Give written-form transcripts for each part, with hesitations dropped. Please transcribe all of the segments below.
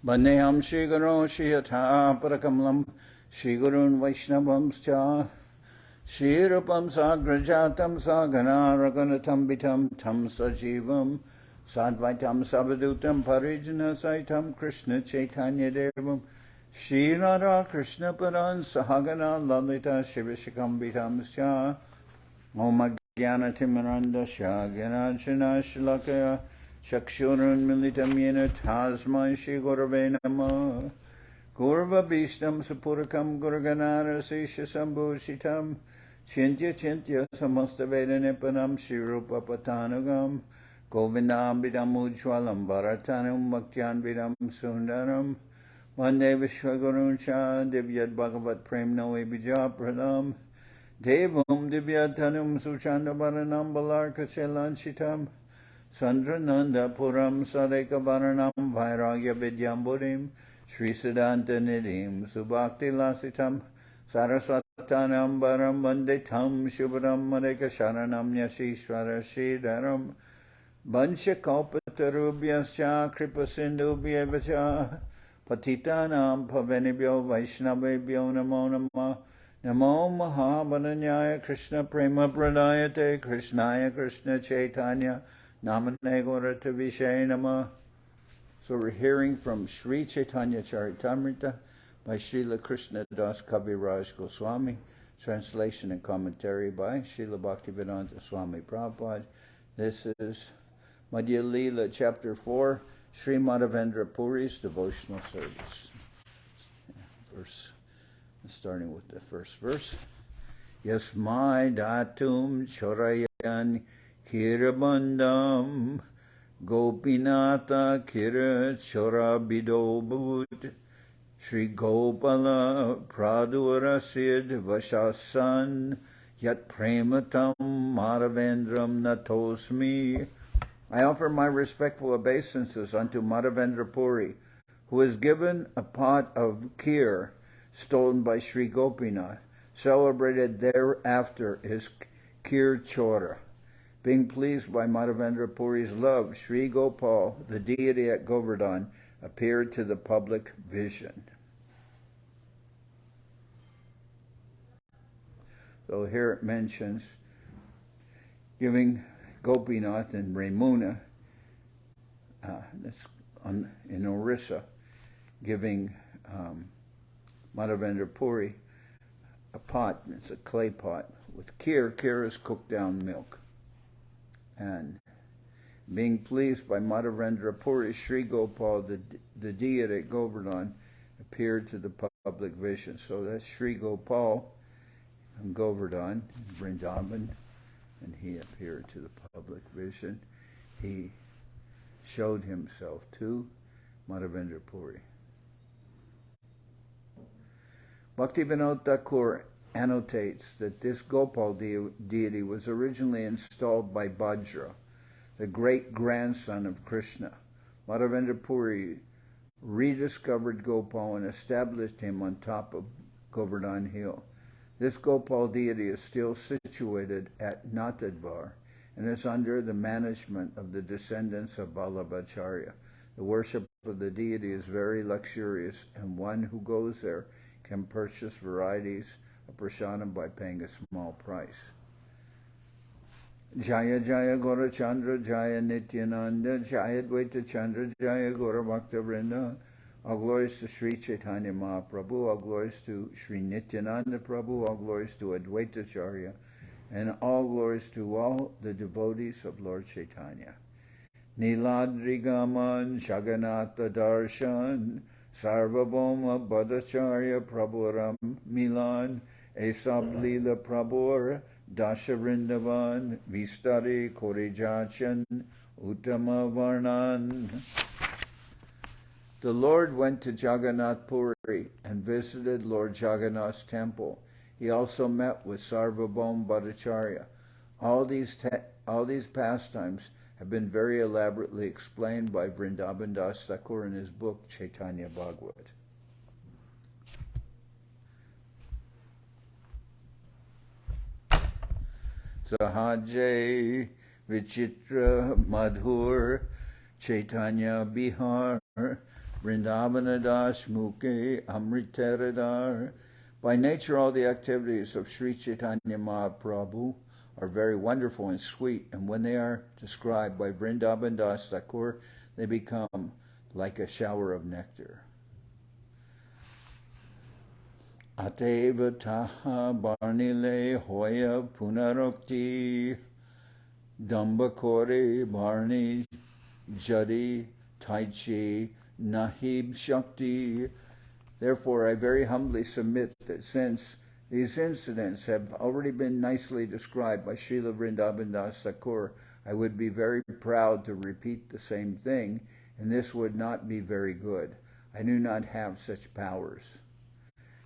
Bandeham Shri Guru Shri Yatha Parakamalam Shri Gurun Vaishnavamscha Shri Rupam Sagrajatam Sagana Raganatam Vitam Tam Sajivam Sadvaitam Sabadutam Parijana Saitam Krishna Chaitanya Devam Shri Radha Krishna Paran Sahagana Lalita Shivishikam Vitam Sya Om Jnana Timaranda Shagana Shana Shalakaya Chakshurun Militam Yena Tasmai Shri Gurave Namah Gurva Bishtam Sapurakam Gurganara Sisha Sambhushitam Chintya Chintya Samasta Veda Nipanam Shri Rupa Patanagam Govindam Vidam Ujwalam Bharatanam Bhaktyan Vidam Sundaram Vande Vishwagurun Cha Divyad Bhagavat Prem Noe Bija Pradam Devam Divyatanam Suchanda Baranam Balarka Chelanchitam Sandrananda Puram Sadeka Baranam Vairagya Vidyamburim Sri Siddhanta Nidhim Subhakti Lasitam Saraswatanam Baram Vandetam Shubharam Madeka Sharanam Yashishwara Shridaram Bansha Kalpatarubhyascha Kripa Sindhubhyevacha Patitanam Pavenibhyo Vaishnavebhyo Namo Namah Namo Mahabharanyaya Krishna Prema Pradayate Krishnaya Krishna Chaitanya Namane Gorata Vishay Namah. So we're hearing from Sri Chaitanya Charitamrita by Srila Krishnadas Kaviraj Goswami, translation and commentary by Srila Bhaktivedanta Swami Prabhupad. This is Madhya-lila chapter 4, Sri Madhavendra Puri's devotional service. Starting with the first verse. Yasmai datum chorayan kirabandam Gopinata kira chorabido bhut Sri Gopala pradurasid vashasan Yat prematam Madhavendram natosmi. I offer my respectful obeisances unto Madhavendra Puri, who is given a pot of kheer stolen by Sri Gopinath, celebrated thereafter as Kheer Chora. Being pleased by Madhavendra Puri's love, Sri Gopal, the deity at Govardhan, appeared to the public vision. So here it mentions giving Gopinath and Remuna, that's in Orissa, giving Madhavendra Puri a pot, it's a clay pot, with kheer. Kheer is cooked down milk. And being pleased by Madhavendra Puri, Sri Gopal, the deity at Govardhan, appeared to the public vision. So that's Sri Gopal in Govardhan, Vrindavan, and he appeared to the public vision. He showed himself to Madhavendra Puri. Bhaktivedanta Thakur annotates that this Gopal deity was originally installed by Bhadra, the great-grandson of Krishna. Madhavendra Puri rediscovered Gopal and established him on top of Govardhan Hill. This Gopal deity is still situated at Natadvar and is under the management of the descendants of Vallabhacharya. The worship of the deity is very luxurious, and one who goes there can purchase varieties of prasadam by paying a small price. Jaya Jaya Gora Chandra Jaya Nityananda Jaya Dvaita Chandra Jaya Gora Bhaktivinoda. All glories to Sri Chaitanya Mahaprabhu, all glories to Sri Nityananda Prabhu, all glories to Advaita Acharya, and all glories to all the devotees of Lord Chaitanya. Niladrigaman Jagannath Darshan Sarvabhauma Bhattacharya Prabhuram Milan Esab Lila Prabhur Dashavrindavan Vistari Korijachan Uttama Varnan. The Lord went to Jagannath Puri and visited Lord Jagannath's temple. He also met with Sarvabhauma Bhattacharya. All these pastimes have been very elaborately explained by Vrindavan Das Thakur in his book Chaitanya Bhagavat. Sahaje Vichitra Madhur Chaitanya Bihar Vrindavana Das Mukhe Amritaradar. By nature, all the activities of Sri Chaitanya Mahaprabhu are very wonderful and sweet, and when they are described by Vrindavan Das Thakur, they become like a shower of nectar. Ateva taha barnile hoya punarokti dambakore barni jadi taichi nahib shakti. Therefore, I very humbly submit that since these incidents have already been nicely described by Srila Vrindavan Das Thakur, I would be very proud to repeat the same thing, and this would not be very good. I do not have such powers.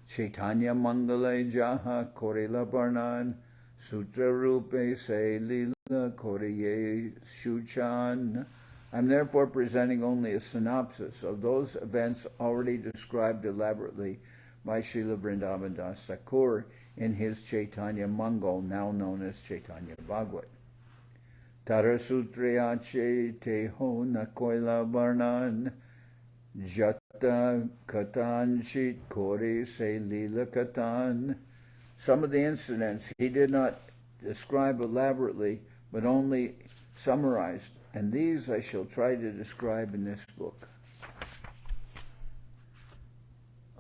Chaitanya Mangale Jaha Korila Barnan Sutra Rupe Se Lila Koriye Shuchan. I'm therefore presenting only a synopsis of those events already described elaborately by Srila Vrindavan Das Thakur in his Chaitanya Mangal, now known as Chaitanya Bhagavat. Tara Sutriyache Teho Nakoila Varnan Jata Katan Kore Se Lila Katan. Some of the incidents he did not describe elaborately, but only summarized, and these I shall try to describe in this book.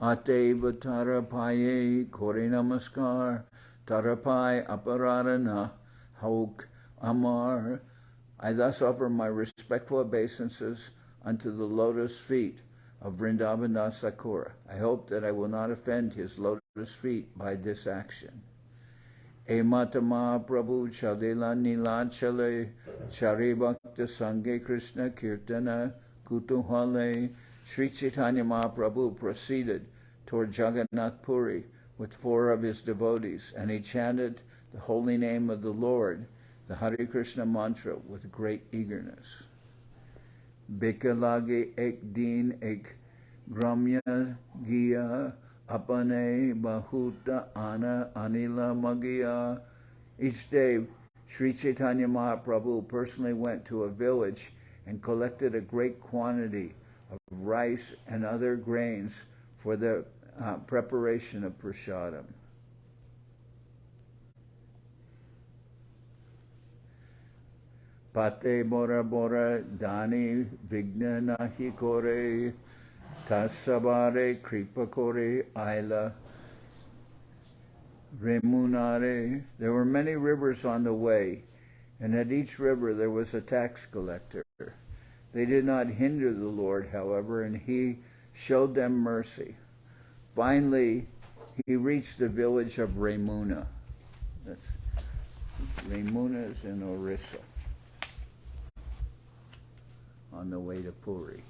Ateva Tarapaye Kore Namaskar Tarapai Aparadana Hauk Amar. I thus offer my respectful obeisances unto the lotus feet of Vrindavan Das Thakur. I hope that I will not offend his lotus feet by this action. Emata Mahaprabhu Chadela Nilachale Charibhakta Sanghe Krishna Kirtana Kutuhale. Sri Chaitanya Mahaprabhu proceeded toward Jagannath Puri with 4 of his devotees, and he chanted the holy name of the Lord, the Hare Krishna mantra, with great eagerness. Bikalage ek din ek gramya giya apane bahuta ana anila magiya. Each day, Sri Chaitanya Mahaprabhu personally went to a village and collected a great quantity of rice and other grains for the preparation of prasadam. Pate bora bora dani vigna nahi kore tasabare kripa kore aila remunare. There were many rivers on the way, and at each river there was a tax collector. They did not hinder the Lord, however, and he showed them mercy. Finally, he reached the village of Remuna. Remuna is in Orissa, on the way to Puri.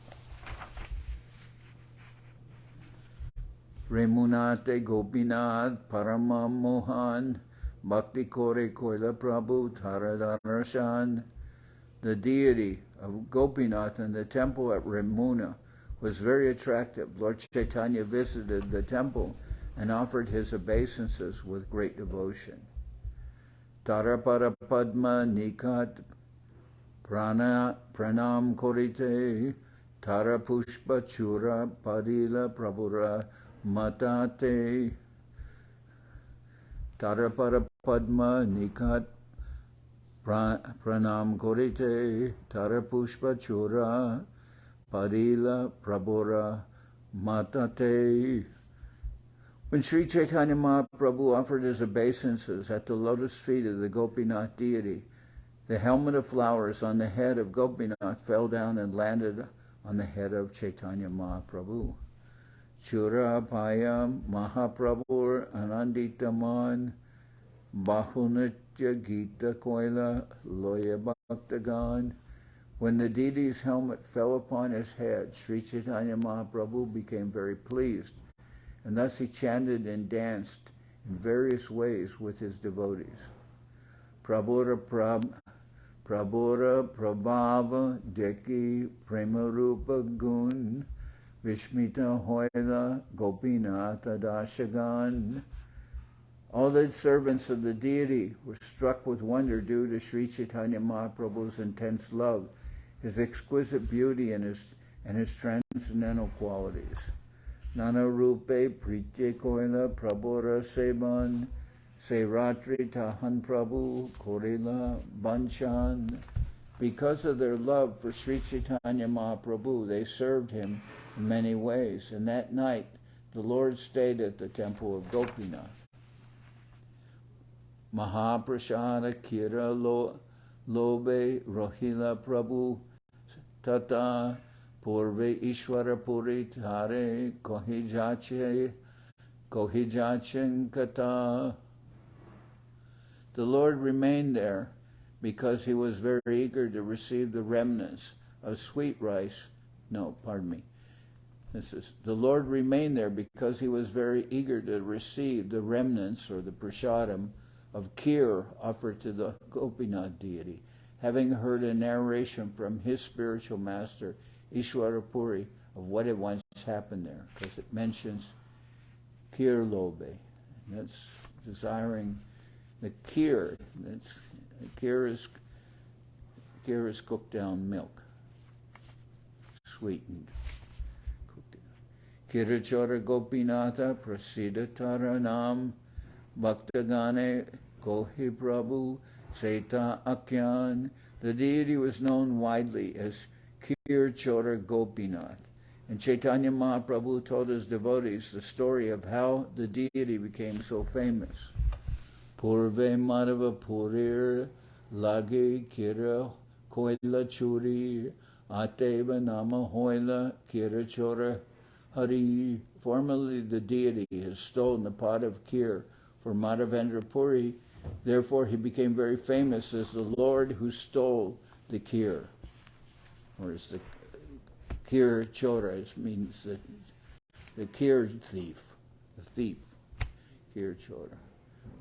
Remunate Gopinath Paramam Mohan Bhakti Kore Koila Prabhu Taradarasan. The deity of Gopinath in the temple at Remuna was very attractive. Lord Chaitanya visited the temple and offered his obeisances with great devotion. Tarapada Padma Nikat Pranam Korite Tara Pushpa Chura Padila Prabhura Matate. Tarapada Padma Nikat Pranam Korite Tara Pushpa Chura Padila Prabhura Matate. When Sri Chaitanya Mahaprabhu offered his obeisances at the lotus feet of the Gopinath deity, the helmet of flowers on the head of Gopinath fell down and landed on the head of Chaitanya Mahaprabhu. Chura Payam Mahaprabhur Ananditaman Bahunatya Gita Koila Loya Bhaktagan. When the deity's helmet fell upon his head, Sri Chaitanya Mahaprabhu became very pleased, and thus he chanted and danced in various ways with his devotees. Prabhura Prabhava Deki Premarupa Gun Vishmita Hoila Gopinatha Dashagan. All the servants of the deity were struck with wonder due to Sri Chaitanya Mahaprabhu's intense love, his exquisite beauty, and his and his transcendental qualities. Nana Rupe Pritye Koila Prabhora Seban Se Ratri Tahan Prabhu Korila Banchan. Because of their love for Sri Chaitanya Mahaprabhu, they served him in many ways. And that night, the Lord stayed at the temple of Gopinath. Mahaprasada Kira Lobe Rohila Prabhu Tata Purve Ishwara Puri Tare Kohijachen Kata. The Lord remained there because he was very eager to receive the remnants of sweet rice. No, pardon me. The Lord remained there because he was very eager to receive the remnants or the prasadam of kheer offered to the Gopinath deity, having heard a narration from his spiritual master, Ishwara Puri, of what had once happened there, because it mentions kheer lobe. That's desiring the kheer. Kheer is cooked down milk, sweetened. Kirachara Gopinatha Prasida Taranam Bhaktagane Kohi Prabhu Seta Akyan. The deity was known widely as Kirachara Gopinath. And Chaitanya Mahaprabhu told his devotees the story of how the deity became so famous. Purve Madhava Purir Lage Kira Koila Churi Ateva Nama Hoila Kirachara Hari. Formerly the deity has stolen a pot of kheer for Madhavendra Puri. Therefore he became very famous as the Lord who stole the kheer. Or as the kheer chora means the kheer thief. The thief. Kheer chora.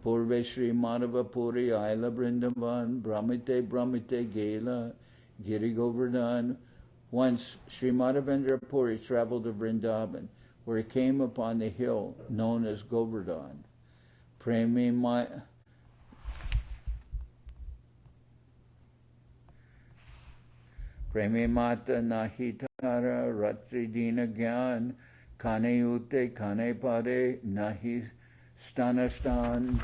Purve Shri Madhava Puri Aila Brindavan Brahmite Gela Giri Govardhan. Once Sri Madhavendra Puri traveled to Vrindavan, where he came upon the hill known as Govardhan. Premi Mata Nahitara Ratri Dina Gyan Kane Ute Kane Pade Nahi Stanastan.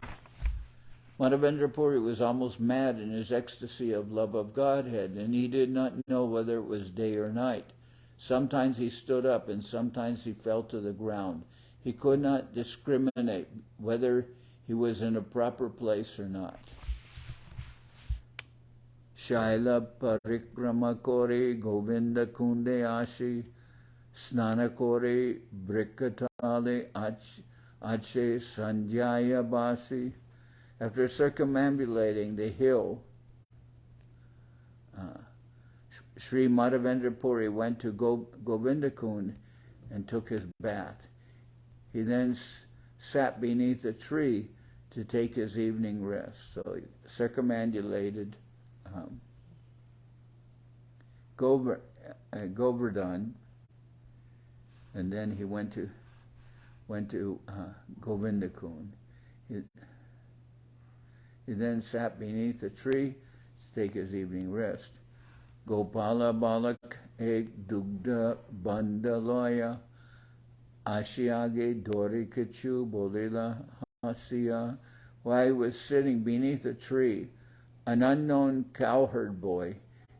Madhavendra Puri was almost mad in his ecstasy of love of Godhead, and he did not know whether it was day or night. Sometimes he stood up, and sometimes he fell to the ground. He could not discriminate whether he was in a proper place or not. Shaila Parikrama Kore Govinda Kunde Ashi Snana Kore Brikatale Ache Sanjaya Basi. After circumambulating the hill, Sri Madhavendra Puri went to Govindakund and took his bath. He then sat beneath a tree to take his evening rest. So he circumambulated Govardhan, and then he went to Govindakund. He then sat beneath a tree to take his evening rest. Gopala Balak Ek Dugda Bandalaya Ashiage Dori Kichu Bolila Hasya. While he was sitting beneath a tree, an unknown cowherd boy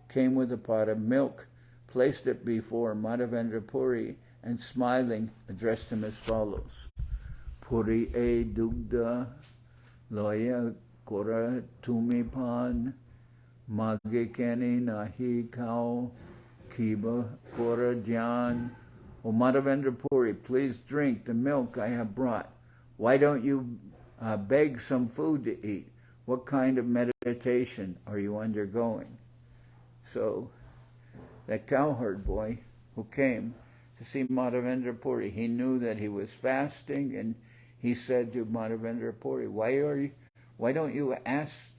came with a pot of milk, placed it before Madhavendra Puri, and smiling addressed him as follows. Puri e Dugda Loya Kora Tumipan Mage Keni Nahi Kao Kiba Kora Jan. O Madhavendra Puri, please drink the milk I have brought. Why don't you beg some food to eat? What kind of meditation are you undergoing? So that cowherd boy who came to see Madhavendra Puri, he knew that he was fasting, and he said to Madhavendra Puri, why don't you ask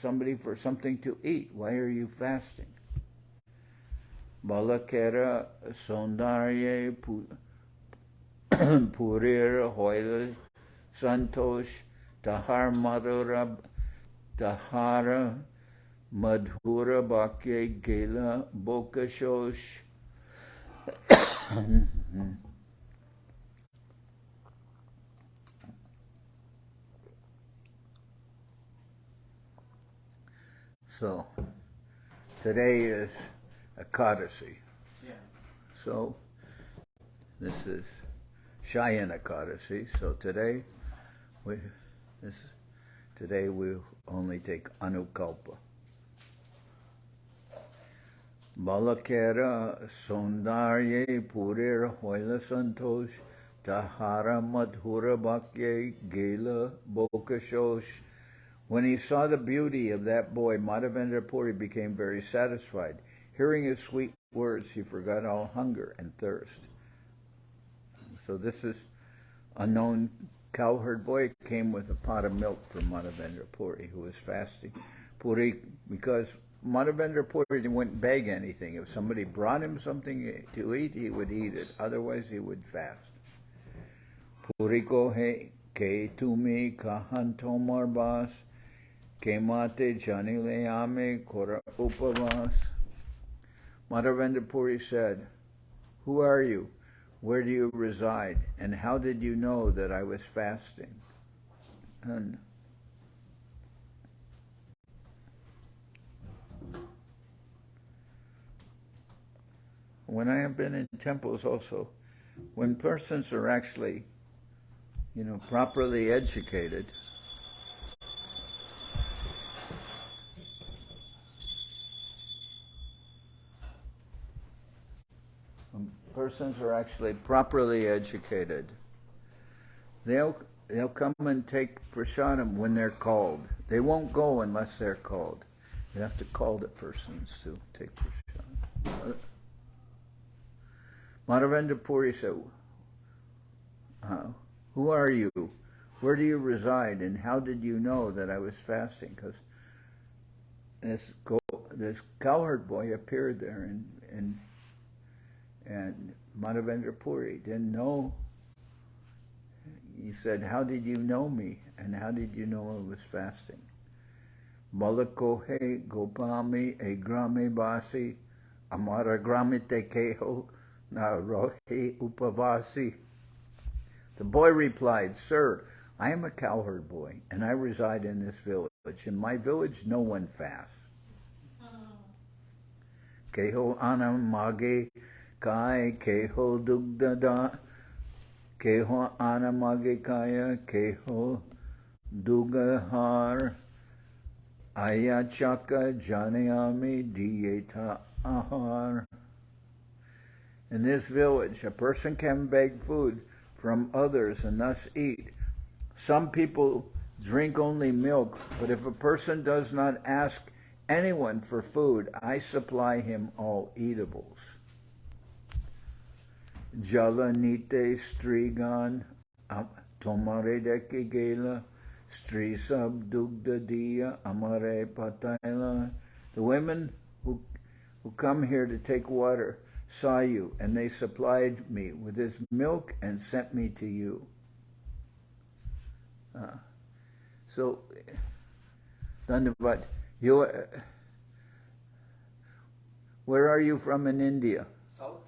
somebody for something to eat? Why are you fasting? Balakera Sondarye Purir Hoila Santosh Tahar Madhura Tahara Madhura Bhakya Gela Bokashosh. So, today is Ekadasi. Yeah. So, this is Cheyenne Ekadasi. So today we only take Anukalpa. Balakera Sondarye Purir Hoila Santosh Tahara Madhura Bhakye Gela Bokashosh. When he saw the beauty of that boy, Madhavendra Puri became very satisfied. Hearing his sweet words, he forgot all hunger and thirst. So this is a known cowherd boy, came with a pot of milk from Madhavendra Puri, who was fasting. Puri, because Madhavendra Puri wouldn't beg anything. If somebody brought him something to eat, he would eat it. Otherwise, he would fast. Puri ko he ke tumi kahan tomar bas. Kemate janile ame kora upavas. Madhavendra Puri said, "Who are you? Where do you reside? And how did you know that I was fasting?" And when I have been in temples also, when persons are actually, properly educated, they'll come and take prasadam when they're called. They won't go unless they're called. You have to call the persons to take prasadam. Madhavendra Puri said, "Who are you? Where do you reside? And how did you know that I was fasting?" Because this cowherd boy appeared there, and Madhavendra Puri didn't know. He said, "How did you know me? And how did you know I was fasting?" Malakohe gopami e grame basi amara gramite keho na rohe upavasi. The boy replied, "Sir, I am a cowherd boy, and I reside in this village. In my village, no one fasts." Keho anam mage kai keho dugdada. Keho anamage kaya keho dugahar ayachaka janayami dieta ahar. In this village, a person can beg food from others and thus eat. Some people drink only milk, but if a person does not ask anyone for food, I supply him all eatables. Jala nite strigan tomare deki gela strisab dugda dia amare pataila. The women who come here to take water saw you, and they supplied me with this milk and sent me to you. So, Dandavad, where are you from in India? South.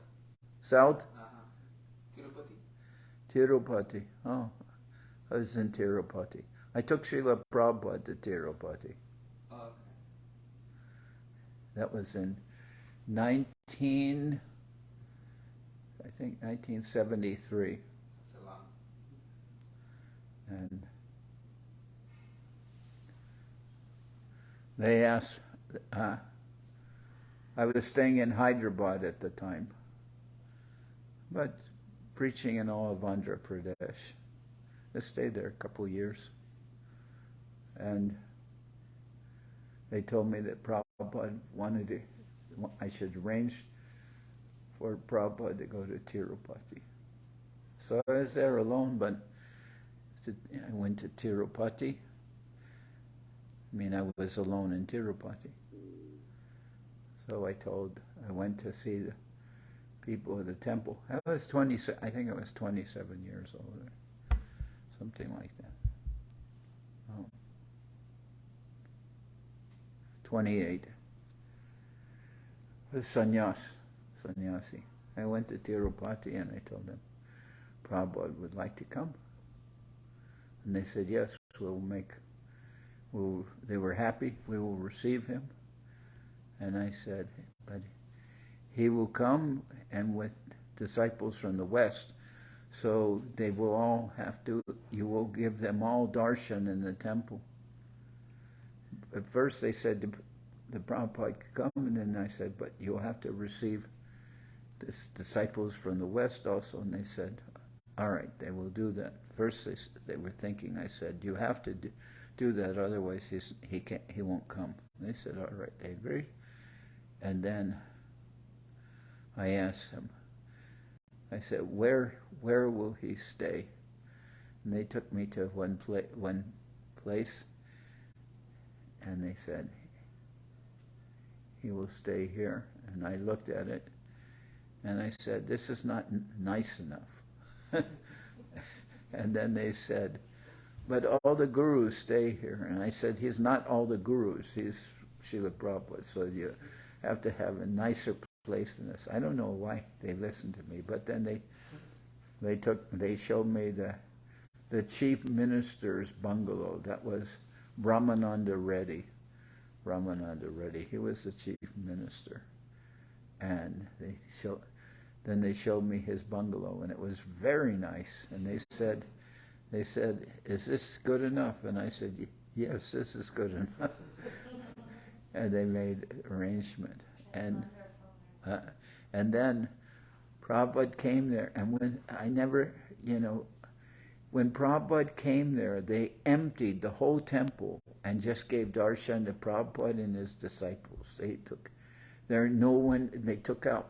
South? Tirupati. Tirupati. Oh, I was in Tirupati. I took Srila Prabhupada to Tirupati. Okay. That was in 1973. That's a long. And they asked, I was staying in Hyderabad at the time, but preaching in all of Andhra Pradesh. I stayed there a couple of years. And they told me that Prabhupada I should arrange for Prabhupada to go to Tirupati. So I was there alone, but I went to Tirupati. I was alone in Tirupati. So I went to see the people of the temple. I think I was 27 years old, or something like that. 28. It was sannyasi. I went to Tirupati and I told them, Prabhupada would like to come. And they said, yes, they were happy, we will receive him. And I said, but he will come and with disciples from the West, so they will all you will give them all darshan in the temple. At first they said the Prabhupada could come, and then I said, but you'll have to receive this disciples from the West also. And they said, all right, they will do that. First they were thinking, I said, you have to do that, otherwise he won't come. And they said, all right, they agreed. And then I asked them, I said, where will he stay? And they took me to one place, and they said, he will stay here. And I looked at it, and I said, this is not nice enough. And then they said, but all the gurus stay here. And I said, he's not all the gurus, he's Srila Prabhupada, so you have to have a nicer place than this. I don't know why they listened to me, but then they showed me the chief minister's bungalow. That was Brahmananda Reddy. He was the chief minister. And then they showed me his bungalow, and it was very nice. And they said, is this good enough? And I said, yes, this is good enough. And they made arrangement. And then Prabhupada came there, and when Prabhupada came there, they emptied the whole temple and just gave darshan to Prabhupada and his disciples. They took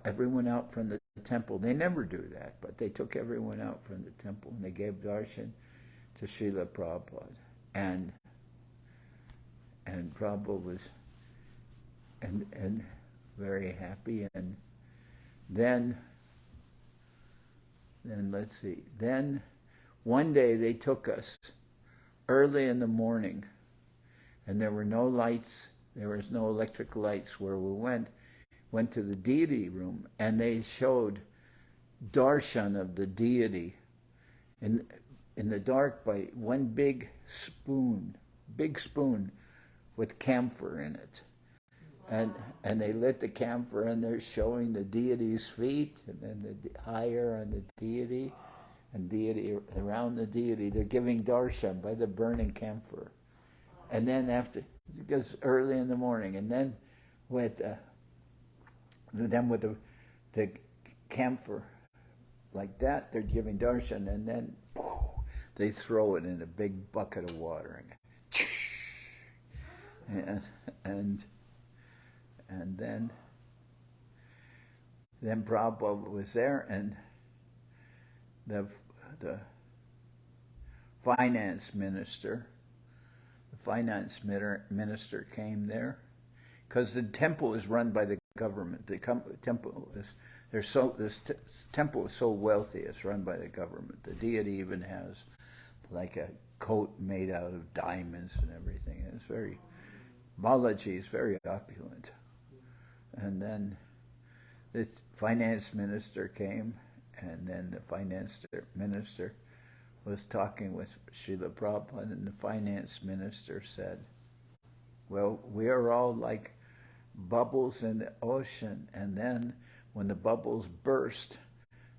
everyone out from the temple. They never do that, but they took everyone out from the temple and they gave darshan to Srila Prabhupada. And Prabhupada was and very happy. And then let's see. Then one day they took us early in the morning, and there were no lights. There was no electric lights where we went to the deity room, and they showed darshan of the deity in the dark by one big spoon with camphor in it. And they lit the camphor, and they're showing the deity's feet, and then the higher on the deity, and deity around the deity. They're giving darshan by the burning camphor. And then because early in the morning, and then with the camphor like that, they're giving darshan, and then they throw it in a big bucket of water, and then Prabhupada was there, and the finance minister came there, because the temple is run by the government. This temple is so wealthy, it's run by the government. The deity even has like a coat made out of diamonds and everything. Balaji is very opulent. And then the finance minister came, and then the finance minister was talking with Srila Prabhupada, and the finance minister said, well, we are all like bubbles in the ocean, and then when the bubbles burst,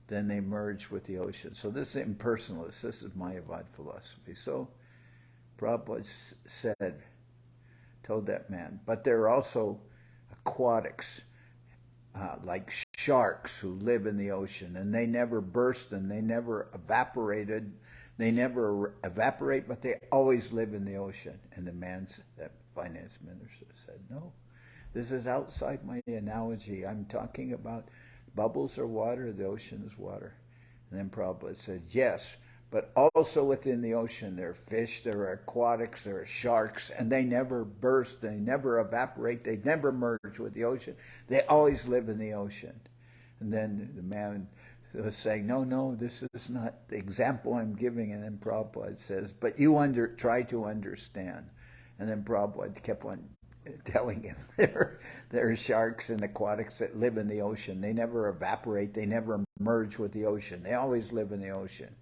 then they merge with the ocean. So this is impersonalist. This is Mayavad philosophy. So Prabhupada told that man, but there are also aquatics, like sharks who live in the ocean, and they never burst and they never evaporated. They never evaporate, but they always live in the ocean. And that finance minister said, no, this is outside my analogy. I'm talking about bubbles are water, the ocean is water. And then Prabhupada said, yes, but also within the ocean there are fish, there are aquatics, there are sharks, and they never burst, they never evaporate, they never merge with the ocean. They always live in the ocean. And then the man was saying, no, this is not the example I'm giving. And then Prabhupada says, but you try to understand. And then Prabhupada kept on telling him there are sharks and aquatics that live in the ocean. They never evaporate. They never merge with the ocean. They always live in the ocean.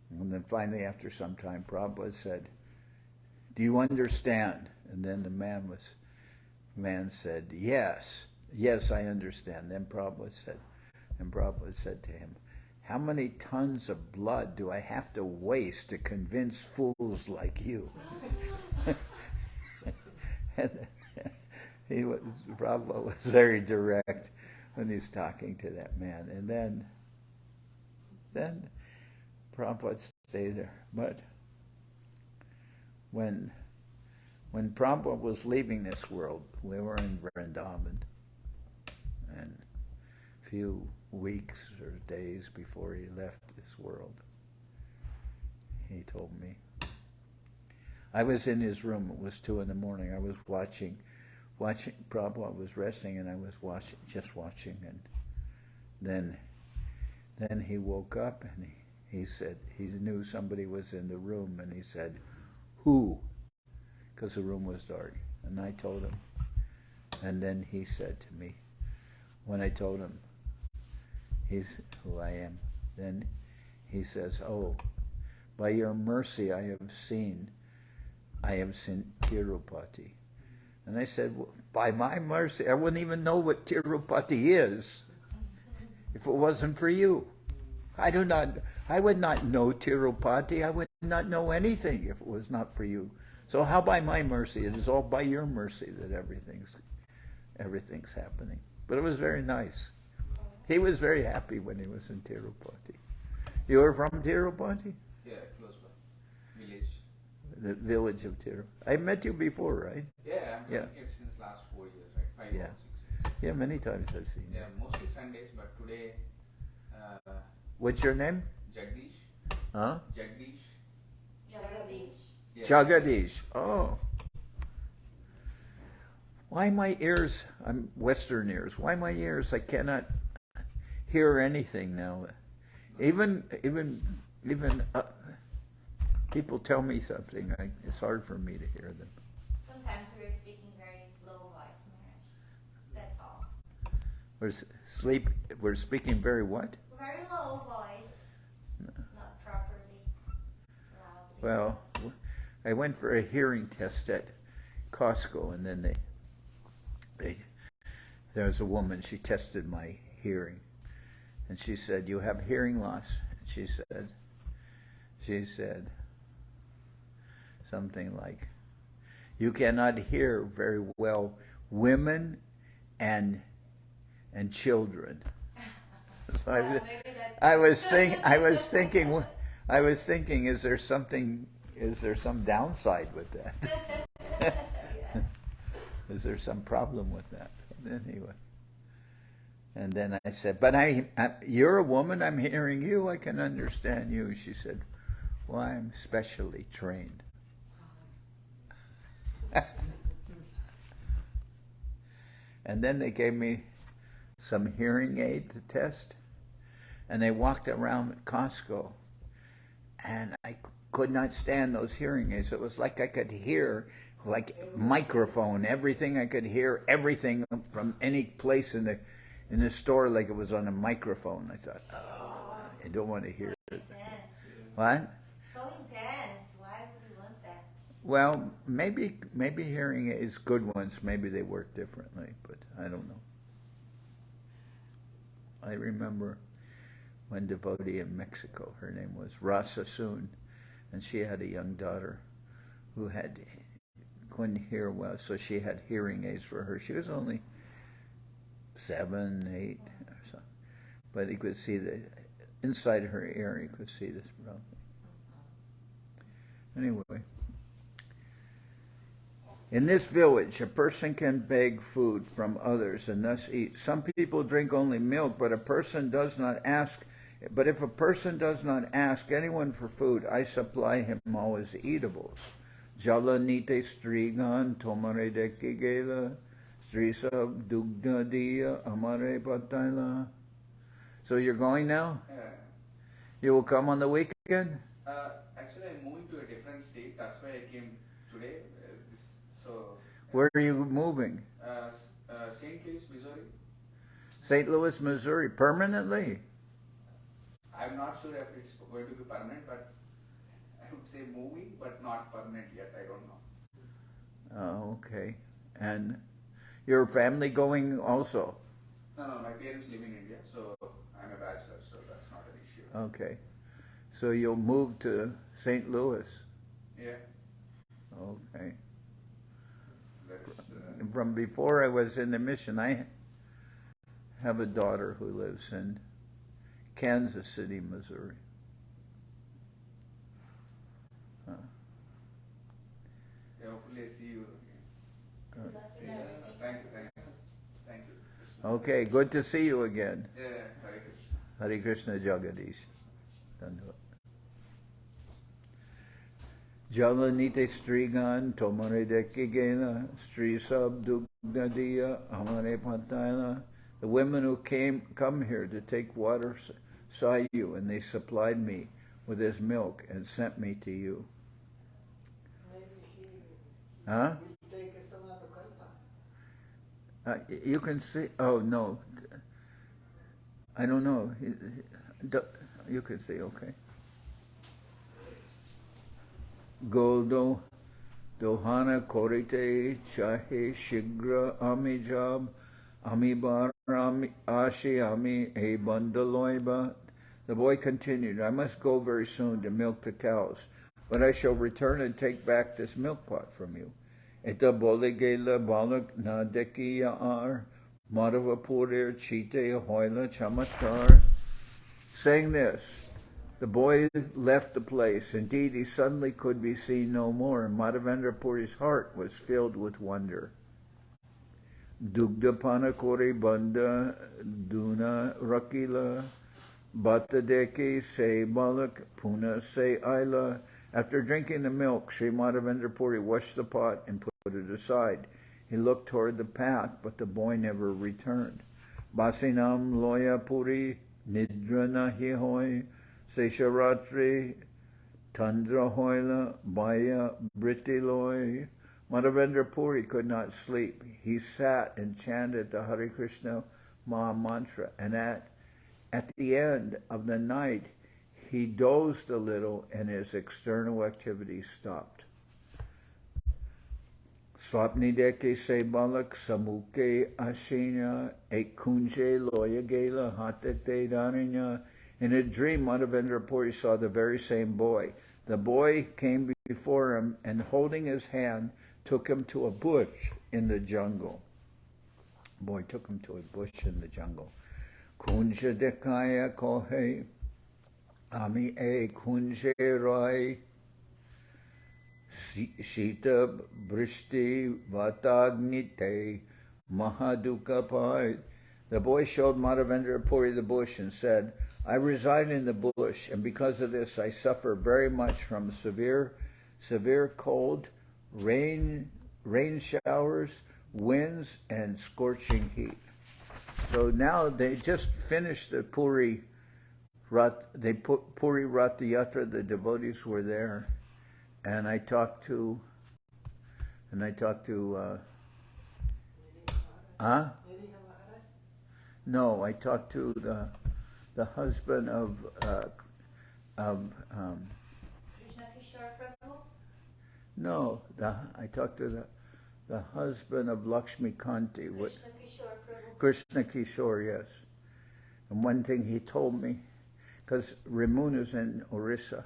And then finally, after some time, Prabhupada said, "Do you understand?" And then the man said, "Yes, yes, I understand." Then Prabhupada said to him, "How many tons of blood do I have to waste to convince fools like you?" And Prabhupada was very direct when he's talking to that man. And then Prabhupada stayed there. But when Prabhupada was leaving this world, we were in Vrindavan, and a few weeks or days before he left this world, he told me, I was in his room, it was 2 a.m, I was watching, Prabhupada was resting, and I was watching, and then he woke up, and he said, he knew somebody was in the room, and he said, "Who?" Because the room was dark. And I told him. And then he said to me, when I told him he's who I am, then he says, "Oh, by your mercy I have seen Tirupati." And I said, well, by my mercy, I wouldn't even know what Tirupati is if it wasn't for you. I would not know Tirupati. I would not know anything if it was not for you. So how by my mercy? It is all by your mercy that everything's happening. But it was very nice. He was very happy when he was in Tirupati. You were from Tirupati? Yeah, close by. Village. The village of Tirupati. I met you before, right? Yeah, I'm here since last 4 years, right? 5 or 6 years. Yeah, many times I've seen you. Yeah, mostly Sundays, but today... What's your name? Jagdish. Huh? Jagdish. Yeah. Jagadish. Oh. Why my ears, I'm Western ears, why my ears, I cannot hear anything now. Even people tell me something, it's hard for me to hear them. Sometimes we're speaking very low voice, Maharaj. That's all. We're speaking very what? Very low voice. No. Not properly. Loudly. Well, I went for a hearing test at Costco, and then there was a woman, she tested my hearing, and she said, "You have hearing loss." And she said something like, "You cannot hear very well women and children." So I was thinking, is there some downside with that? Yes. Is there some problem with that? Anyway. And then I said, "But you're a woman, I'm hearing you, I can understand you." She said, "Well, I'm specially trained." And then they gave me some hearing aid to test, and they walked around at Costco, and I could not stand those hearing aids. It was like I could hear, like microphone, everything. I could hear everything from any place in the store, like it was on a microphone. I thought, oh, I don't want to hear it. What? So intense. Why would you want that? Well, maybe hearing aids, good ones, maybe they work differently, but I don't know. I remember one devotee in Mexico, her name was Rasa Soon, and she had a young daughter who couldn't hear well, so she had hearing aids for her. She was only 7, 8 or so, but he could see inside her ear, he could see this problem. Anyway, in this village, a person can beg food from others and thus eat. Some people drink only milk, but if a person does not ask anyone for food, I supply him all his eatables. Jala nite strigan tomare dekigela strisab dugda dia amare patayla. So you're going now? Yeah. You will come on the weekend? Actually, I'm moving to a different state. That's why I came today. Where are you moving? St. Louis, Missouri. St. Louis, Missouri, permanently? I'm not sure if it's going to be permanent, but I would say moving, but not permanent yet. I don't know. Oh, okay. And your family going also? No, my parents live in India, so I'm a bachelor, so that's not an issue. Okay. So you'll move to St. Louis? Yeah. Okay. That's, From before I was in the mission, I have a daughter who lives in Kansas City, Missouri. yeah, hopefully I see you again. Thank you. Krishna. Okay, good to see you again. Yeah, Hare Krishna. Hare Krishna Jagadish. Dandavad. Jalanite Strigan, Tomare Dekigena, Stri Sab Dugnadia, Amare Pantana. The women who come here to take water saw you, and they supplied me with his milk and sent me to you. Huh? You can see. Oh no, I don't know. You can see. Okay. Goldo Dohana Korite Chahe Shigra Amijab Amibar Ashi Ami A Bandaloiba. The boy continued, I must go very soon to milk the cows, but I shall return and take back this milk pot from you. Eta Bolegela Balak Nadekiya Ar Madhavapurir Chite Hoila Chamatar. Saying this, the boy left the place. Indeed, he suddenly could be seen no more, and Madhavendra Puri's heart was filled with wonder. Dugda Panakori Banda Duna Rakila Batadeki Se Balak Puna Se Aila. After drinking the milk, Sri Madhavendra Puri washed the pot and put it aside. He looked toward the path, but the boy never returned. Basinam Loya Puri Nidrana Hihoi Sesharatri Tandra Hoila Baya Britiloi. Madhavendra Puri could not sleep. He sat and chanted the Hare Krishna Maha Mantra, and at the end of the night, he dozed a little and his external activities stopped. Swapnideke se balak samuke ashina ekunje loyagela hatete daninya. In a dream, Madhavendra Puri saw the very same boy. The boy came before him and, holding his hand, took him to a bush in the jungle. The boy took him to a bush in the jungle. Kunja dekaya kohe ami e kunje rai shita brishti vatagnite mahadukapai. The boy showed Madhavendra Puri the bush and said, I reside in the bush, and because of this I suffer very much from severe cold, rain showers, winds, and scorching heat. So now they just finished the Puri Ratha Yatra. The devotees were there, and I talked to No, I talked to the husband of Krishna Kishore Prabhu? No, I talked to the husband of Lakshmi Kanti. Krishna Kishore Prabhu. Krishna Kishore, yes. And one thing he told me, because Remuna's in Orissa,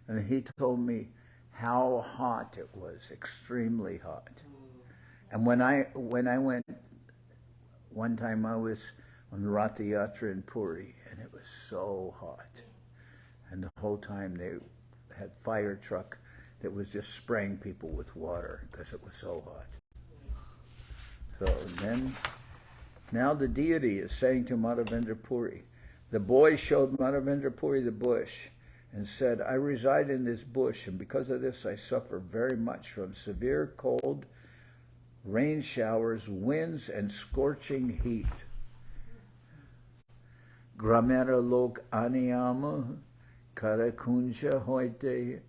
and he told me how hot it was, extremely hot. And when I went, one time I was on the Ratha Yatra in Puri, and it was so hot. And the whole time they had fire truck that was just spraying people with water because it was so hot. So then, now the deity is saying to Madhavendra Puri, the boy showed Madhavendra Puri the bush and said, I reside in this bush, and because of this I suffer very much from severe cold, rain showers, winds, and scorching heat. Gramera lok aniyama karakunja hoite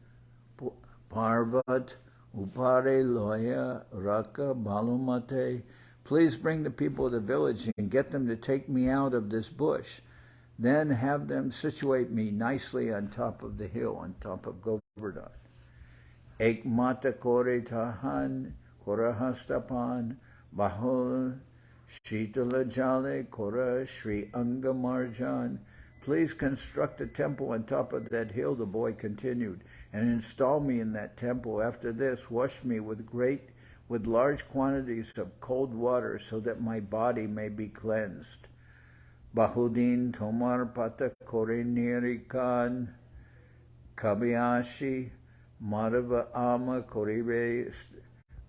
parvat Upare loya raka balumate. Please bring the people of the village and get them to take me out of this bush. Then have them situate me nicely on top of the hill, on top of Govardhan. Ek mata kore tahan, korahastapan, bahul, shitala jale, kora shri anga marjan. Please construct a temple on top of that hill, the boy continued, and install me in that temple. After this, wash me with large quantities of cold water so that my body may be cleansed. Bahudin tomar pata kore nirikan, kabiyashi, madhava ama koribe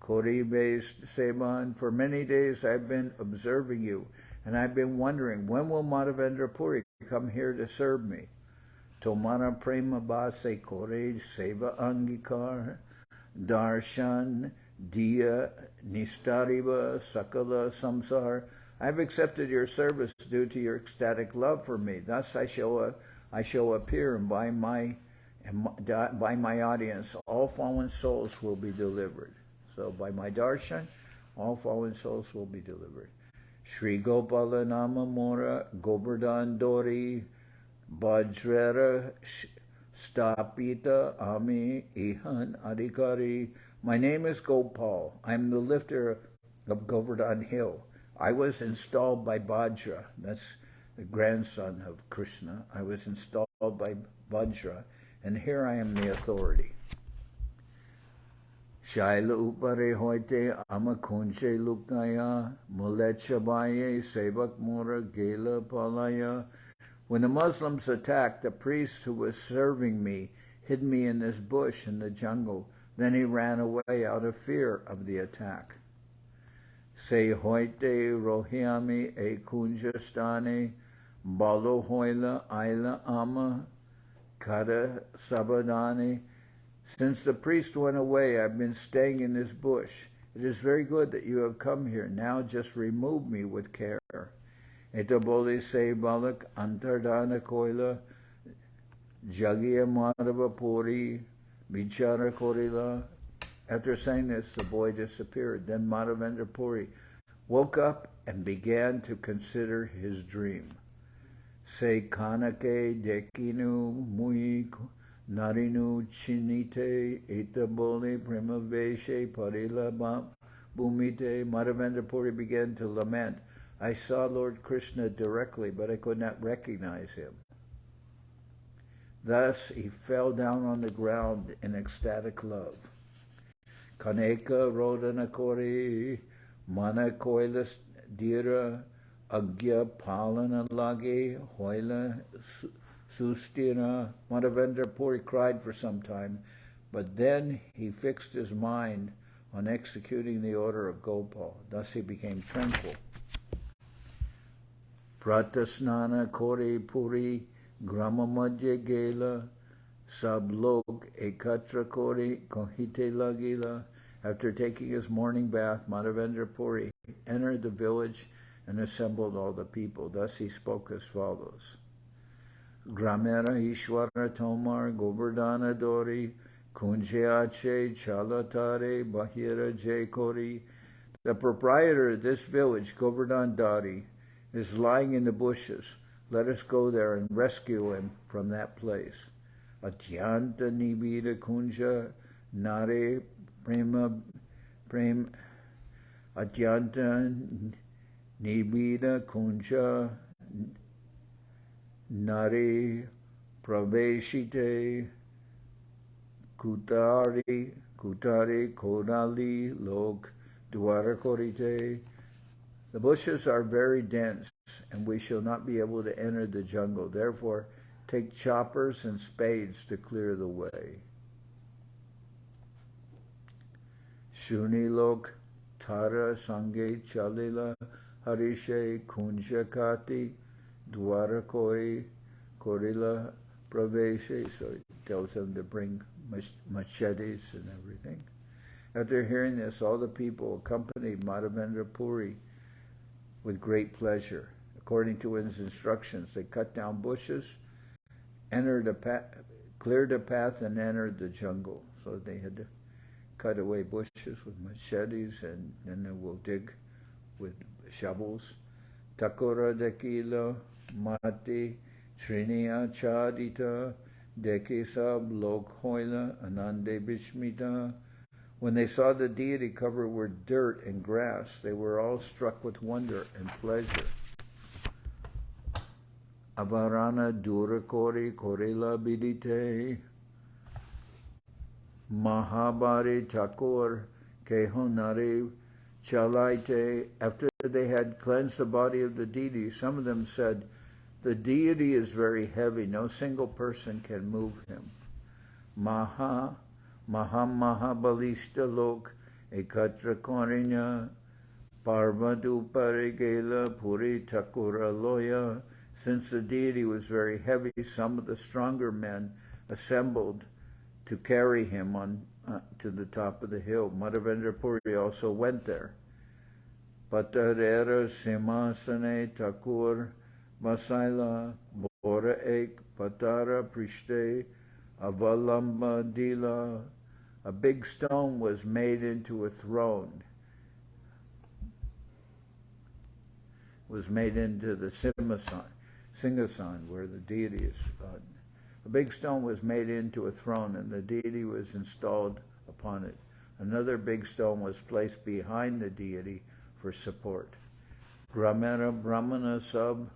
seban. For many days I've been observing you, and I've been wondering, when will Madhavendra Puri come here to serve me? Tomara prema base kore seva angikar, darshan, diya, nistariva, sakala samsar. I've accepted your service due to your ecstatic love for me. Thus I shall appear, and by my audience, all fallen souls will be delivered. So by my darshan, all fallen souls will be delivered. Shri Gopala Nama Mora Govardhan Dori Bajrera Stapita Ami Ihan Adhikari. My name is Gopal. I'm the lifter of Govardhan Hill. I was installed by Bajra, that's the grandson of Krishna. I was installed by Bajra, and here I am the authority. Shaila upare hoite amakunche luknaya, mulecha baye sevak mora gela palaya. When the Muslims attacked, the priest who was serving me hid me in this bush in the jungle. Then he ran away out of fear of the attack. Se hoite rohiami e kunjastane, balo hoila aila ama, kada sabadane. Since the priest went away, I've been staying in this bush. It is very good that you have come here. Now just remove me with care. Etaboli se balak antardana koila, jagiya madhava puri, bichara korila. After saying this, the boy disappeared. Then Madhavendra Puri woke up and began to consider his dream. Se kanake dekinu mui narinu chinite etabole primaveshe parila bhumite. Madhavendra Puri began to lament. I saw Lord Krishna directly, but I could not recognize him. Thus he fell down on the ground in ecstatic love. Kaneka rodana kori, mana koilas dira, agya palana lage, hoila sustira. Madhavendra Puri cried for some time, but then he fixed his mind on executing the order of Gopal. Thus he became tranquil. Pratasnana kori puri, grama madhya gela, sab log ekatra kori kohite lagila. After taking his morning bath, Madhavendra Puri entered the village and assembled all the people. Thus he spoke as follows. Gramera Ishwara Tomar Govardhana Dori Kunjeache Chalatare Bahira Jekori. The proprietor of this village, Govardhan Dari, is lying in the bushes. Let us go there and rescue him from that place. Atyanta Nibida Kunja Nare Prema Atyanta Nibida Kunja Nare Praveshite Kutari Kodali Lok Dwarakorite. The bushes are very dense, and we shall not be able to enter the jungle. Therefore, take choppers and spades to clear the way. Shunilok Tara Sange Chalila Harishe Kunjakati Dwarakoi Korila Praveshe. So it tells them to bring machetes and everything. After hearing this, all the people accompanied Madhavendra Puri with great pleasure. According to his instructions, they cut down bushes, cleared a path, and entered the jungle. So they had to cut away bushes with machetes, and then they will dig with shovels. Takura dekila mati trinia chadita dekisab lokhoila anande bishmita. When they saw the deity covered with dirt and grass, they were all struck with wonder and pleasure. Avarana durakori korila bidite Mahabari Thakur Kehonari Chalaite. After they had cleansed the body of the deity, some of them said, "The deity is very heavy. No single person can move him." Mahabalishta Lok Ekatra Korinya Parvadu Parigela Puri Thakura Loya. Since the deity was very heavy, some of the stronger men assembled to carry him on to the top of the hill. Madhavendra Puri also went there. Patarera Simasane Thakur Masaila Bora Ek Patara Prishte Avalamba Dila. A big stone was made into a throne. Was made into the Singhasan, where the deity is. A big stone was made into a throne, and the deity was installed upon it. Another big stone was placed behind the deity for support. Gramera Brahmana Sab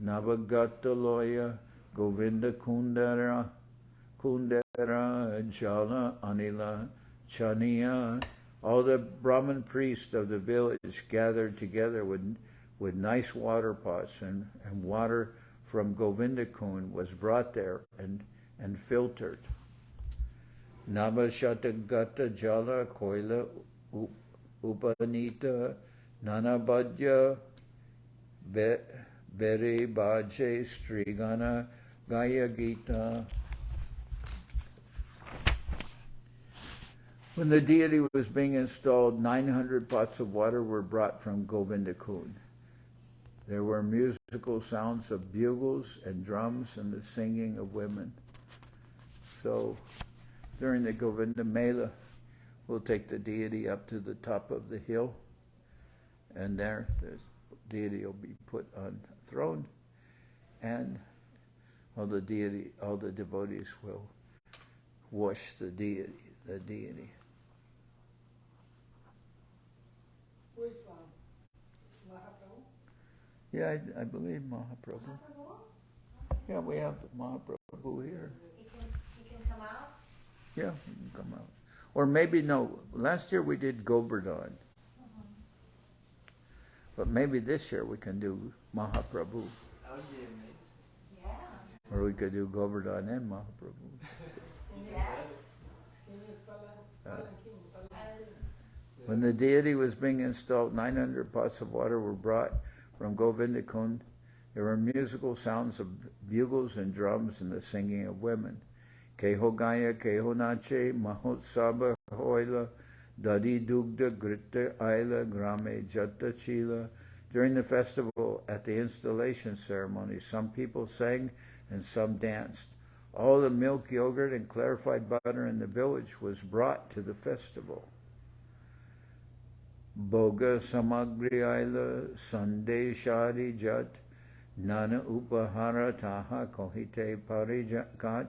Navagataloya Govinda Kundera Jala Anila Chaniya. All the Brahmin priests of the village gathered together with nice water pots, and water from Govindakund was brought there and filtered. Nabashatagata Jala Koila Upanita Nanabadya Bere Baje Strigana Gaya Gita. When the deity was being installed, 900 pots of water were brought from Govindakund. There were musical sounds of bugles and drums and the singing of women. So during the Govinda Mela, we'll take the deity up to the top of the hill, and the deity will be put on a throne, and all the devotees will wash the deity. Who is Mahaprabhu? Yeah, I believe Mahaprabhu. Yeah, we have Mahaprabhu here. He can come out. Yeah, he can come out. Or maybe no. Last year we did Govardhan. But maybe this year we can do Mahaprabhu. That would be amazing. Yeah. Or we could do Govardhan and Mahaprabhu. Yes. When the deity was being installed, 900 pots of water were brought from Govindakund. There were musical sounds of bugles and drums and the singing of women. Keho Gaya, Keho Nache, Mahotsaba Hoila, Dadi Dugda, Gritta Aila, Grame Jatta Chila. During the festival, at the installation ceremony, some people sang and some danced. All the milk, yogurt, and clarified butter in the village was brought to the festival. Boga Samagri Aila, Sunday Shadi Jat, Nana Upahara Taha Kohite Parijakat.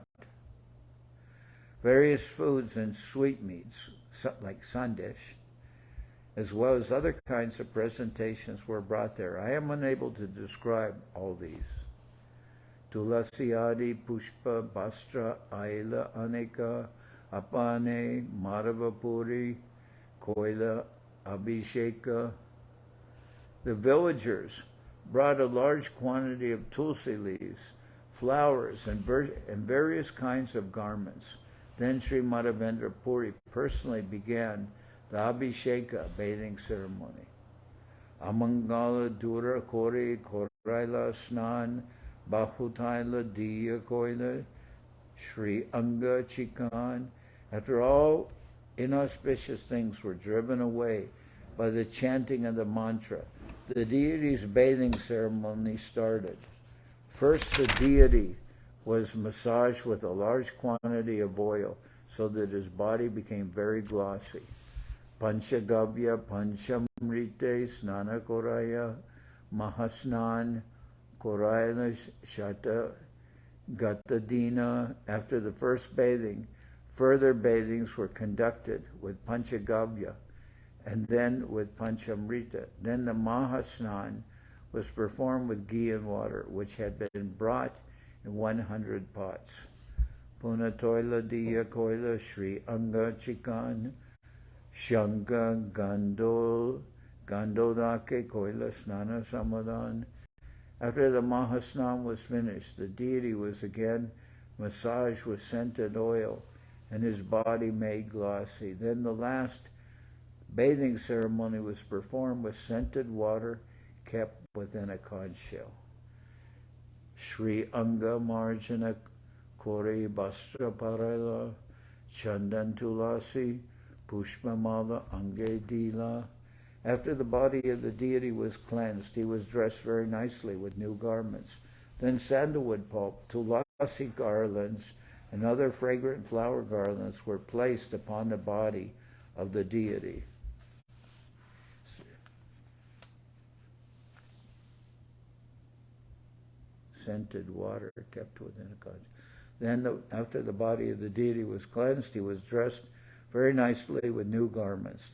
Various foods and sweetmeats, like sandesh, as well as other kinds of presentations were brought there. I am unable to describe all these. Tulasi Adi, Pushpa, Bastra, Aila, Aneka, Apane, Madhava Puri, Koila, Abhisheka. The villagers brought a large quantity of tulsi leaves, flowers, and various kinds of garments. Then Sri Madhavendra Puri personally began the Abhisheka bathing ceremony. Amangala Dura Kori Koraila Snan Bahutaila Diya Koila Sri Anga Chikan. After all inauspicious things were driven away by the chanting of the mantra, the deity's bathing ceremony started. First, the deity was massaged with a large quantity of oil. so that his body became very glossy. Panchagavya Panchamrite Snana Koraya Mahasnan Koraya Shata Gatadina. After the first bathing, further bathings were conducted with Panchagavya and then with Panchamrita. Then the Mahasnan was performed with ghee and water, which had been brought in 100 pots. Punatoila Diya Koila Sri Anga Chikan Shanga Gandodake Koila Snana Samadan. After the Mahasnan was finished, the deity was again massaged with scented oil and his body made glossy. Then the last bathing ceremony was performed with scented water kept within a conch shell. Sri Anga Marjana Kore Bastra Parala Chandan Tulasi Pushpamala Ange Dila. After the body of the deity was cleansed, he was dressed very nicely with new garments. Then sandalwood pulp, tulasi garlands, and other fragrant flower garlands were placed upon the body of the deity. Scented water kept within a conch. Then, after the body of the deity was cleansed, he was dressed very nicely with new garments.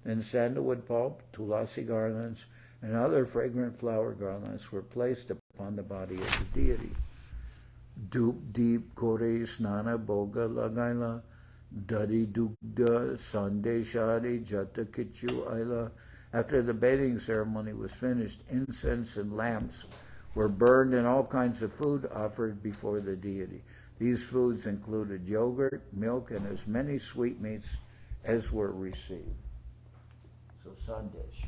Then sandalwood pulp, tulasi garlands, and other fragrant flower garlands were placed upon the body of the deity. Dup deep kore snana boga lagaila, dadi dugda sandeshari jata kichu aila. After the bathing ceremony was finished, incense and lamps were burned and all kinds of food offered before the deity. These foods included yogurt, milk, and as many sweetmeats as were received. So sandesh.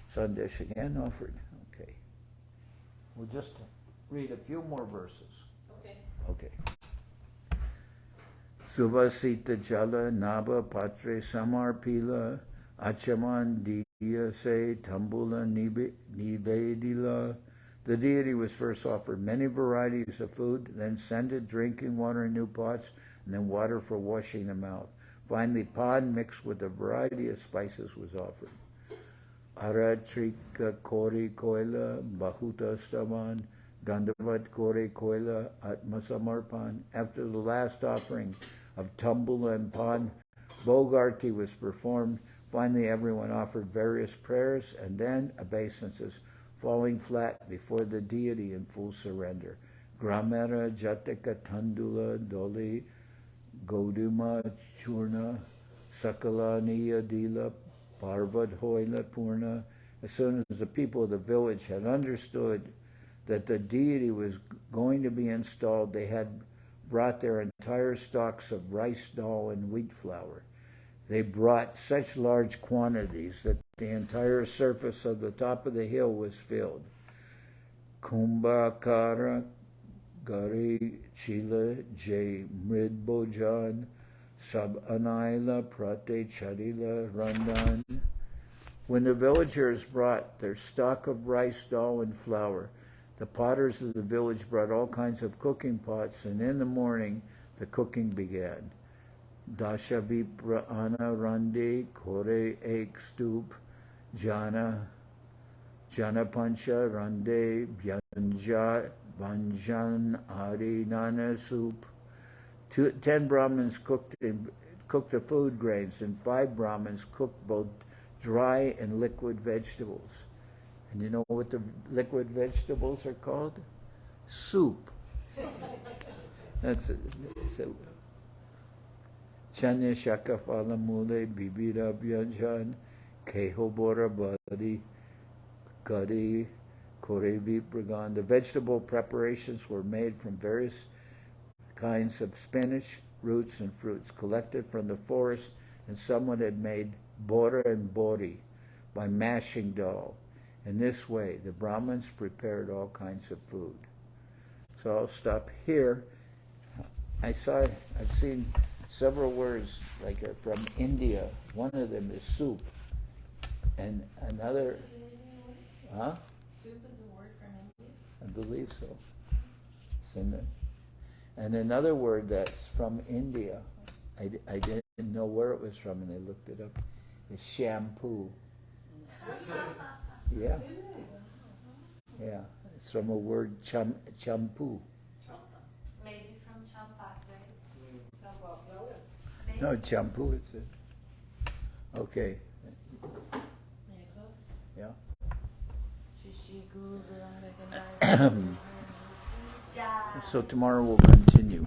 Sandesh again offered. Okay. We'll just read a few more verses. Okay. Subhasita jala naba patre samarpila achaman diya se tambula nivedila. The deity was first offered many varieties of food, then scented drinking water in new pots, and then water for washing the mouth. Finally, pan mixed with a variety of spices was offered. Aratrika kori koila bahuta stavan gandavat kori koila atmasamarpan. After the last offering of tumbula and pan, Bogarti was performed. Finally, everyone offered various prayers and then obeisances, falling flat before the deity in full surrender. Gramera Jataka Tandula Doli Goduma Churna Sakalaniya Dila Parvad Hoila Purna. As soon as the people of the village had understood that the deity was going to be installed, they had brought their entire stocks of rice dal and wheat flour. They brought such large quantities that the entire surface of the top of the hill was filled. Kumbhakara Gari Chila J Mridbojan Sab Anaila Prate Charila Randan. When the villagers brought their stock of rice, dal, and flour, the potters of the village brought all kinds of cooking pots, and in the morning the cooking began. Dashavipra Ana Randi Kore Ek Stup Jana Pancha Rande Byanja Banjan Ari Nana Soup. 10 Brahmins cooked the food grains, and 5 Brahmins cooked both dry and liquid vegetables. And you know what the liquid vegetables are called? Soup. That's it. So, Chanya Shakafala Mule Bibira Byanjan Kehobora Badi Kadi Korevi Bragan. The vegetable preparations were made from various kinds of spinach, roots, and fruits collected from the forest, and someone had made bora and bori by mashing dal. In this way, the Brahmins prepared all kinds of food. So I'll stop here. I've seen several words like from India. One of them is soup, and another, huh? Soup is a word from India? I believe so. It's in there. And another word that's from India, I didn't know where it was from, and I looked it up. It's shampoo. Yeah. Yeah. It's from a word champu. Maybe from Champa, right? Champa flowers. Maybe. No, champu. It's it. Okay. Are you close? Yeah. Shri Guru Guru Ja. So tomorrow we'll continue.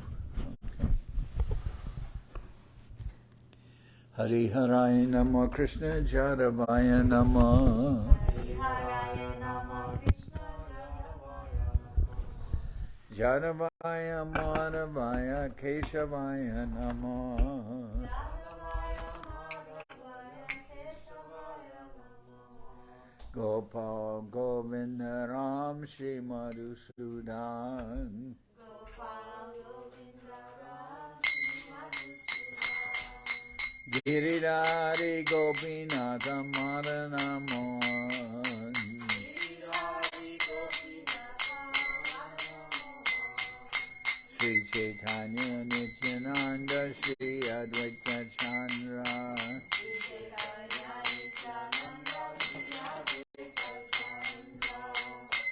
Hari Haraya Nama Krishna Jadavaya Nama Haraya Nama Krishna Jadavaya Madhavaya Keshavaya Nama Gopal Govinda Ram Shri Madhusudan Giridhari Gopinatha Madanamo Sri Chaitanya Nityananda Sri Advaita Chandra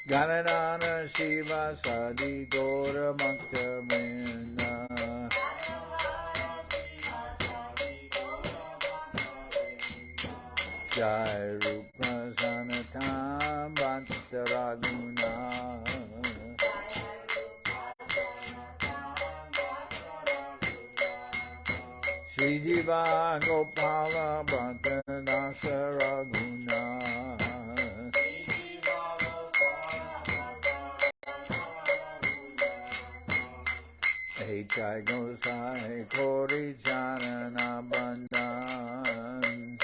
Janardan Shiva Sadi Gaura Bhaktivedanta Jai Rupa Sanatana Bhakta Raguna Sri Jiva Gopala Bhakta Dasa Raguna Jai Gosai Kori Charana Bandhan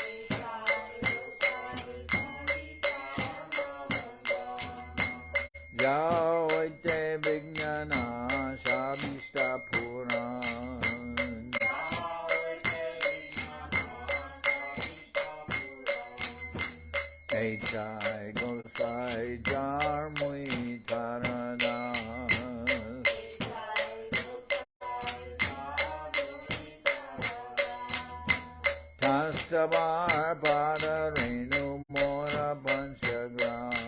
Jawite Vijnana Shabishta Puran Jai Gosai Jarmui Taradas Tasavar Pada Renu Mora Panchagras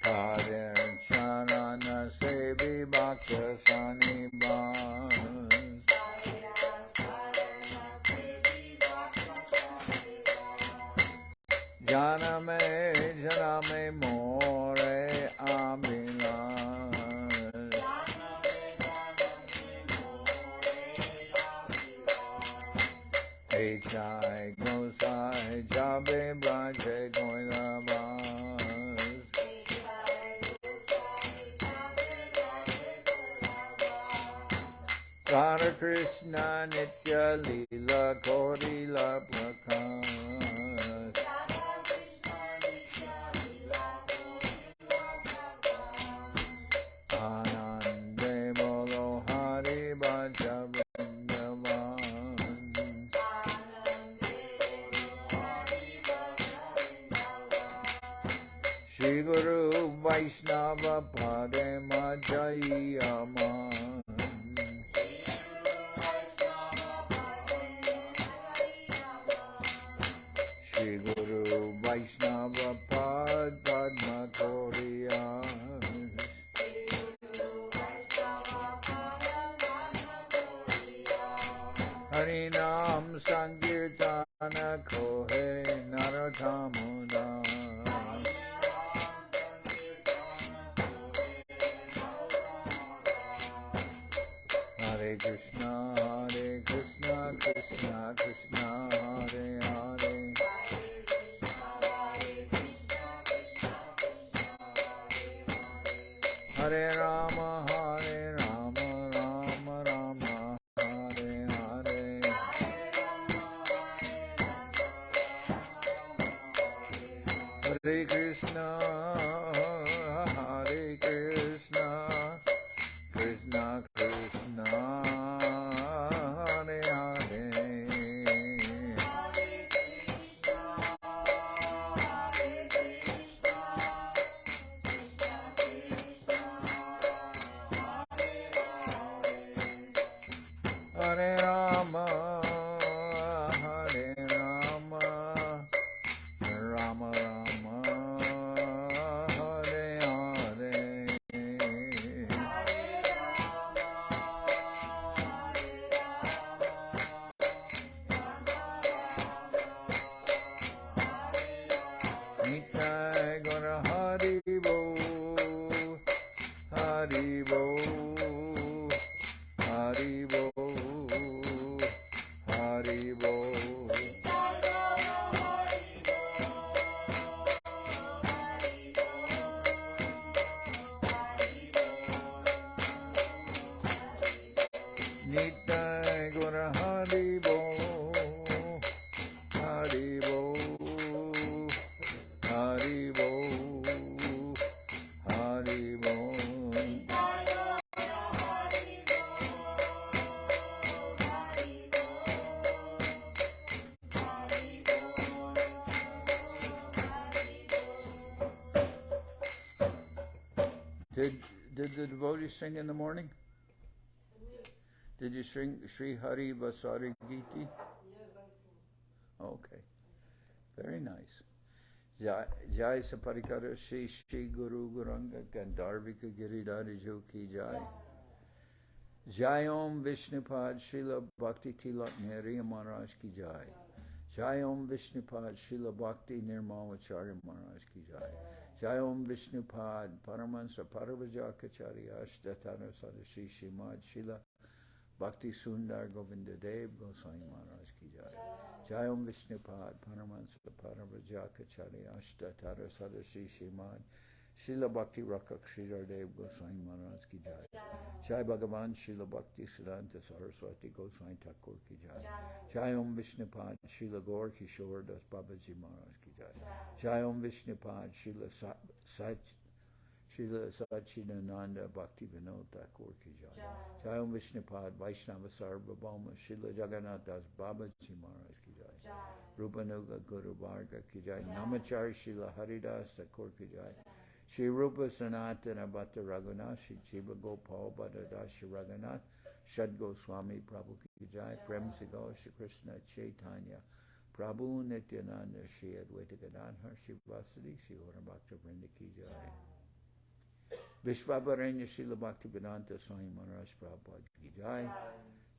Tadir Charana Sevi Bhakta Sanibas Janame More Abhilas Jai Gosai Jabe Braje Goilabas Radha Krishna Nitya Lila Korila Prakash Anande Bolo Hari Bhaja Vrindavan Shri Guru Vaishnava Pade Majayaman Shri Guru Vaishnava Pad Padma Koriya Harinam Sankirtana Kohe Narathamuda Hare Krishna, Krishna Krishna, Hare Hare Hare Rama, Rama Rama, Hare Hare Hare Krishna, Krishna Krishna, Hare Hare Did the devotees sing in the morning? Yes. Did you sing Sri Hari Vasari Giti? Yes, I sing. Okay. Very nice. Jai Saparikara Shri Shri Guru Guranga Gandharvika Giridhari Jo Ki Jai. Jai Om Vishnupad Srila Bhakti Tilak Nehriya Maharaj Ki Jai. Jai Om Vishnupad Srila Bhakti Nirmamacharya Maharaj Ki Jai. Jai Om Vishnupad Paramahansa Paravajakacharya Ashtatara Sadashi Shrimad Srila Bhakti Sundar Govinda Dev Goswami Maharaj Ki Jai. Jai Om Vishnupad Paramahansa Paravajakacharya Ashtatara Sadashi Shrimad Srila Bhakti Rakak Sridhar Dev Goswami Maharaj Ki Jai. Jai Bhagavan Srila Bhakti Siddhanta Saraswati Goswami Thakur Ki Jai. Jai Om Vishnupad Srila Gaur Kishore Das Babaji Maharaj Ki Jai. Jai Om Vishnupad Srila Sachidananda Bhakti Vinod Thakur Ki Jai. Jai Om Vishnupad Vaishnava Sarvabhauma Srila Jagannath Das Babaji Maharaj Ki Jai. Rupanuga Guru Varga Ki Jai. Namachari Srila Haridas Thakur Ki Jai. Shri Rupa Sanatana Bhatta Raghunath, Shri Jiva Gopal Bhatta Dasi Raghunath, Shad Goswami Prabhu Ki Jai, Prem Sigal Shri Krishna Chaitanya, Prabhu Nityananda, Shri Advaita Gadadhar, Shri Vasadi, Shri Ora Bhakta Vrinda Ki Jai. Vishvaparanya Srila Bhaktivedanta Swami Maharaj Prabhupada Ki Jai.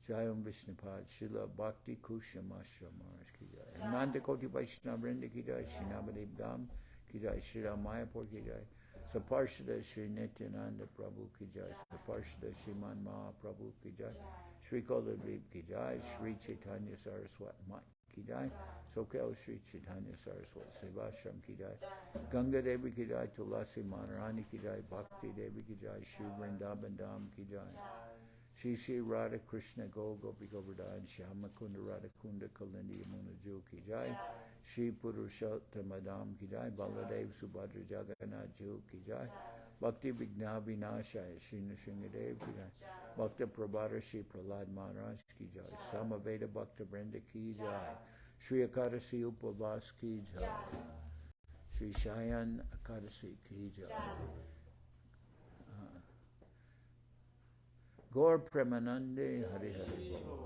Jai Om Vishnupad Srila Bhakti Kushamasha Maharaj Ki Jai. Ananda Koti Vaishnava Vrinda Ki Jai, Shri Navadip Dham Ki Jai, Shri Ramayapur Ki Jai. Saparshada Shri Nityananda Prabhu Ki Jai. Saparshada Shriman Mahaprabhu Ki Jai. Shri Koladvip Ki Jai. Sri Chaitanya Saraswat Mat Ki Jai. Soquel Sri Chaitanya Saraswat Seva Ashram Ki Jai. Ganga Devi Ki Jai. Tulasi Maharani Ki Jai. Bhakti Devi Ki Jai. Shri Vrindavan Dham Ki Jai. Shri Shri Radha Krishna Gopi Govardhan Shyama Kunda Radha Kunda Kalindi Yamuna Ju Ki Jai. Shri Purushottam Adam Ki Jai. Baladev Subhadra Jagannath Ju Ki Jai. Bhakti Vigna Vinashaya Shri Nrsingadev Ki Jai. Bhakta Prabhara Shri Prahlad Maharaj Ki Jai. Samaveda Bhakta Vrinda Ki Jai. Shri Akadasi Upavas Ki Jai. Shri Shayan Akadasi Ki Jai. Gaur Premanande Hari Hari Bol.